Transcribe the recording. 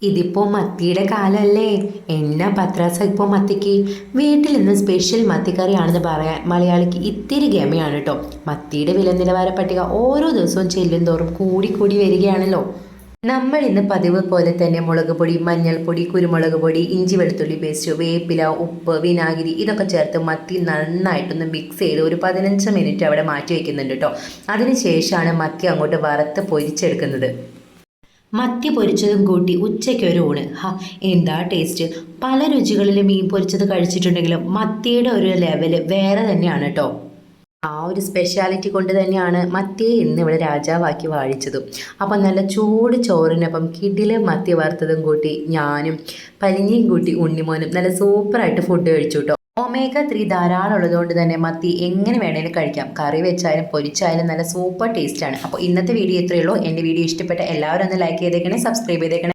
ഇതിപ്പോൾ മത്തിയുടെ കാലമല്ലേ. എന്നാ പത്രാസ ഇപ്പോൾ മത്തിക്ക്. വീട്ടിൽ നിന്ന് സ്പെഷ്യൽ മത്തിക്കറിയാണെന്ന് പറയാൻ മലയാളിക്ക് ഇത്തിരി ഗമയാണ് കേട്ടോ. മത്തിയുടെ വില നിലവാര പട്ടിക ഓരോ ദിവസവും ചെല്ലും തോറും കൂടി വരികയാണല്ലോ. നമ്മൾ ഇന്ന് പതിവ് പോലെ തന്നെ മുളക് പൊടി, മഞ്ഞൾപ്പൊടി, കുരുമുളക് പൊടി, ഇഞ്ചി വെളുത്തുള്ളി പേസ്റ്റ്, വേപ്പില, ഉപ്പ്, വിനാഗിരി ഇതൊക്കെ ചേർത്ത് മത്തി നന്നായിട്ടൊന്ന് മിക്സ് ചെയ്ത് ഒരു 15 മിനിറ്റ് അവിടെ മാറ്റി വയ്ക്കുന്നുണ്ട് കേട്ടോ. അതിനുശേഷമാണ് മത്തി അങ്ങോട്ട് വറുത്ത് പൊരിച്ചെടുക്കുന്നത്. മത്തി പൊരിച്ചതും കൂട്ടി ഉച്ചയ്ക്ക് ഒരു ഊണ്. എന്താ ടേസ്റ്റ്. പല രുചികളിൽ മീൻ പൊരിച്ചത് കഴിച്ചിട്ടുണ്ടെങ്കിലും മത്തിയുടെ ഒരു ലെവല് വേറെ തന്നെയാണ് കേട്ടോ. ആ ഒരു സ്പെഷ്യാലിറ്റി കൊണ്ട് തന്നെയാണ് മത്തിയെ ഇന്ന് ഇവിടെ രാജാവാക്കി വാഴിച്ചതും. അപ്പം നല്ല ചൂട് ചോറിനൊപ്പം കിടില് മത്തി വറുത്തതും കൂട്ടി ഞാനും പലിഞ്ഞിയും കൂട്ടി ഉണ്ണിമോനും നല്ല സൂപ്പറായിട്ട് ഫുഡ് കഴിച്ചു കേട്ടോ. ഒമേഗ 3 ധാരാളം ഉള്ളതുകൊണ്ട് തന്നെ മത്തി എങ്ങനെ വേണേലും കഴിക്കാം. കറി വെച്ചായാലും പൊരിച്ചായാലും നല്ല സൂപ്പർ ടേസ്റ്റാണ്. അപ്പോൾ ഇന്നത്തെ വീഡിയോ ഇത്രയേ ഉള്ളൂ. എൻ്റെ വീഡിയോ ഇഷ്ടപ്പെട്ട എല്ലാവരും ഒന്ന് ലൈക്ക് ചെയ്തേക്കണേ, സബ്സ്ക്രൈബ് ചെയ്തേക്കണേ.